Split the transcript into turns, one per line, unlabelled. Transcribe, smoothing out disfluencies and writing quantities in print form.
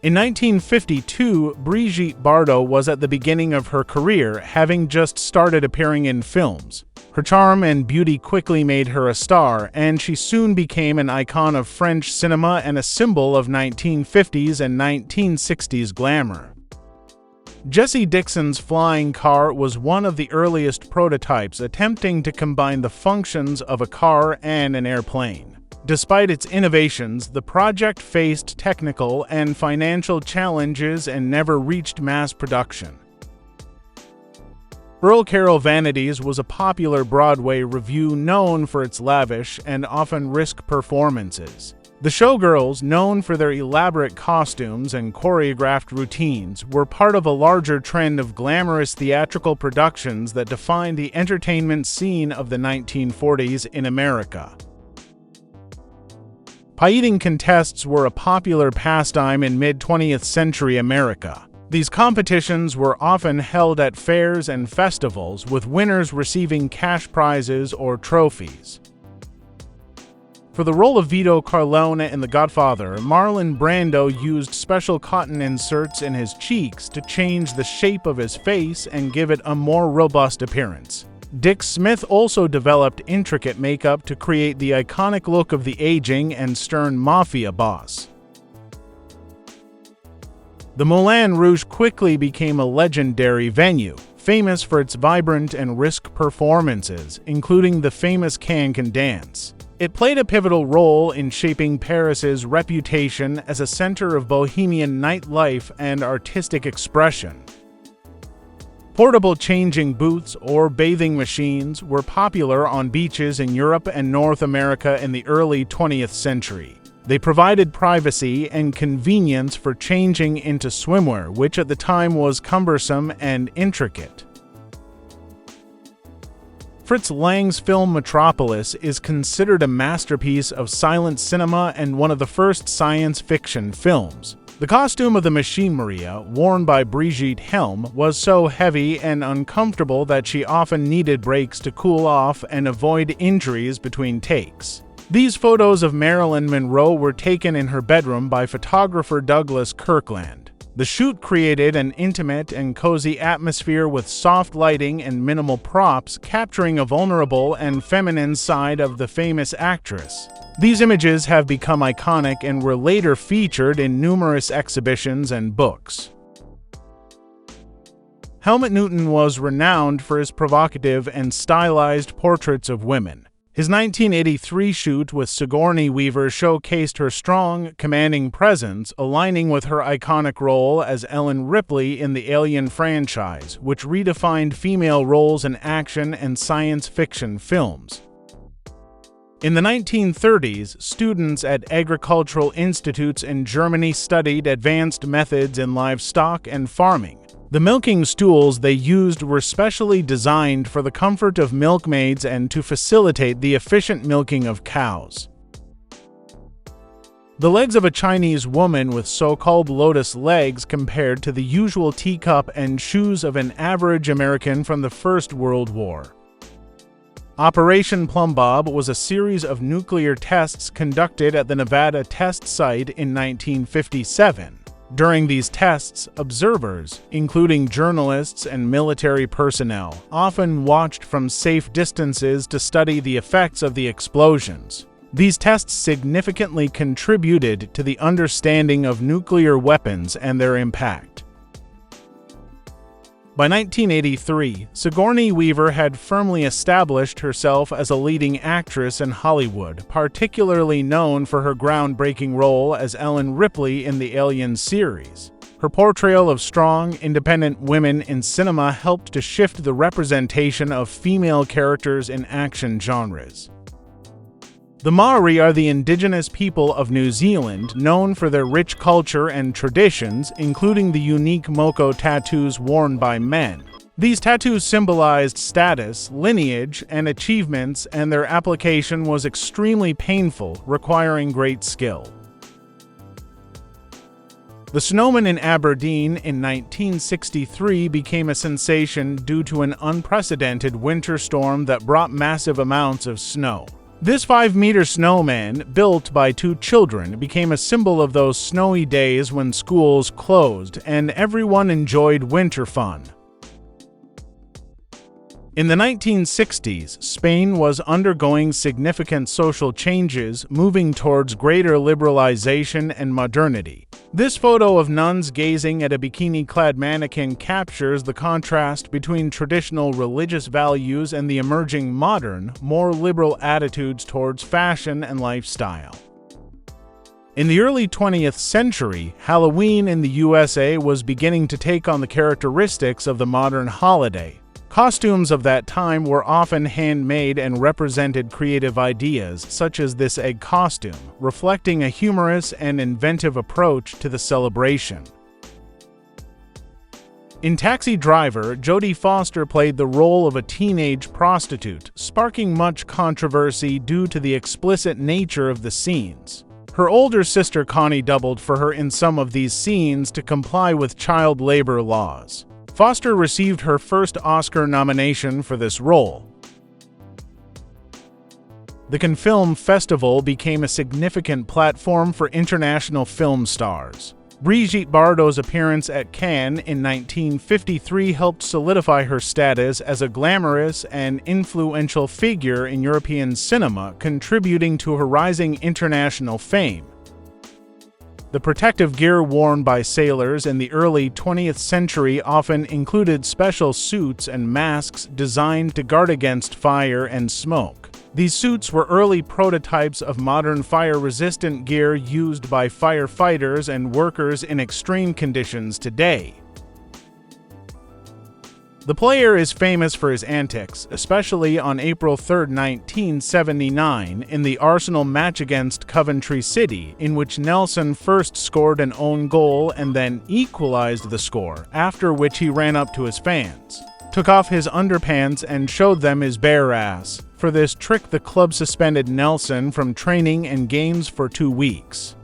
In 1952, Brigitte Bardot was at the beginning of her career, having just started appearing in films. Her charm and beauty quickly made her a star, and she soon became an icon of French cinema and a symbol of 1950s and 1960s glamour. Jessie Dixon's flying car was one of the earliest prototypes attempting to combine the functions of a car and an airplane. Despite its innovations, the project faced technical and financial challenges and never reached mass production. Earl Carroll Vanities was a popular Broadway revue known for its lavish and often risque performances. The showgirls, known for their elaborate costumes and choreographed routines, were part of a larger trend of glamorous theatrical productions that defined the entertainment scene of the 1940s in America. Pie-eating contests were a popular pastime in mid-20th century America. These competitions were often held at fairs and festivals, with winners receiving cash prizes or trophies. For the role of Vito Corleone in The Godfather, Marlon Brando used special cotton inserts in his cheeks to change the shape of his face and give it a more robust appearance. Dick Smith also developed intricate makeup to create the iconic look of the aging and stern mafia boss. The Moulin Rouge quickly became a legendary venue, famous for its vibrant and risque performances, including the famous Can-Can dance. It played a pivotal role in shaping Paris's reputation as a center of bohemian nightlife and artistic expression. Portable changing booths or bathing machines were popular on beaches in Europe and North America in the early 20th century. They provided privacy and convenience for changing into swimwear, which at the time was cumbersome and intricate. Fritz Lang's film Metropolis is considered a masterpiece of silent cinema and one of the first science fiction films. The costume of the Machine Maria, worn by Brigitte Helm, was so heavy and uncomfortable that she often needed breaks to cool off and avoid injuries between takes. These photos of Marilyn Monroe were taken in her bedroom by photographer Douglas Kirkland. The shoot created an intimate and cozy atmosphere with soft lighting and minimal props, capturing a vulnerable and feminine side of the famous actress. These images have become iconic and were later featured in numerous exhibitions and books. Helmut Newton was renowned for his provocative and stylized portraits of women. His 1983 shoot with Sigourney Weaver showcased her strong, commanding presence, aligning with her iconic role as Ellen Ripley in the Alien franchise, which redefined female roles in action and science fiction films. In the 1930s, students at agricultural institutes in Germany studied advanced methods in livestock and farming. The milking stools they used were specially designed for the comfort of milkmaids and to facilitate the efficient milking of cows. The legs of a Chinese woman with so-called lotus legs compared to the usual teacup and shoes of an average American from the First World War. Operation Plumbob was a series of nuclear tests conducted at the Nevada test site in 1957. During these tests, observers, including journalists and military personnel, often watched from safe distances to study the effects of the explosions. These tests significantly contributed to the understanding of nuclear weapons and their impact. By 1983, Sigourney Weaver had firmly established herself as a leading actress in Hollywood, particularly known for her groundbreaking role as Ellen Ripley in the Alien series. Her portrayal of strong, independent women in cinema helped to shift the representation of female characters in action genres. The Maori are the indigenous people of New Zealand, known for their rich culture and traditions, including the unique moko tattoos worn by men. These tattoos symbolized status, lineage, and achievements, and their application was extremely painful, requiring great skill. The snowman in Aberdeen in 1963 became a sensation due to an unprecedented winter storm that brought massive amounts of snow. This 5-meter snowman, built by two children, became a symbol of those snowy days when schools closed and everyone enjoyed winter fun. In the 1960s, Spain was undergoing significant social changes, moving towards greater liberalization and modernity. This photo of nuns gazing at a bikini-clad mannequin captures the contrast between traditional religious values and the emerging modern, more liberal attitudes towards fashion and lifestyle. In the early 20th century, Halloween in the USA was beginning to take on the characteristics of the modern holiday. Costumes of that time were often handmade and represented creative ideas, such as this egg costume, reflecting a humorous and inventive approach to the celebration. In Taxi Driver, Jodie Foster played the role of a teenage prostitute, sparking much controversy due to the explicit nature of the scenes. Her older sister Connie doubled for her in some of these scenes to comply with child labor laws. Foster received her first Oscar nomination for this role. The Cannes Film Festival became a significant platform for international film stars. Brigitte Bardot's appearance at Cannes in 1953 helped solidify her status as a glamorous and influential figure in European cinema, contributing to her rising international fame. The protective gear worn by sailors in the early 20th century often included special suits and masks designed to guard against fire and smoke. These suits were early prototypes of modern fire-resistant gear used by firefighters and workers in extreme conditions today. The player is famous for his antics, especially on April 3, 1979, in the Arsenal match against Coventry City, in which Nelson first scored an own goal and then equalized the score, after which he ran up to his fans, took off his underpants and showed them his bare ass. For this trick, the club suspended Nelson from training and games for 2 weeks.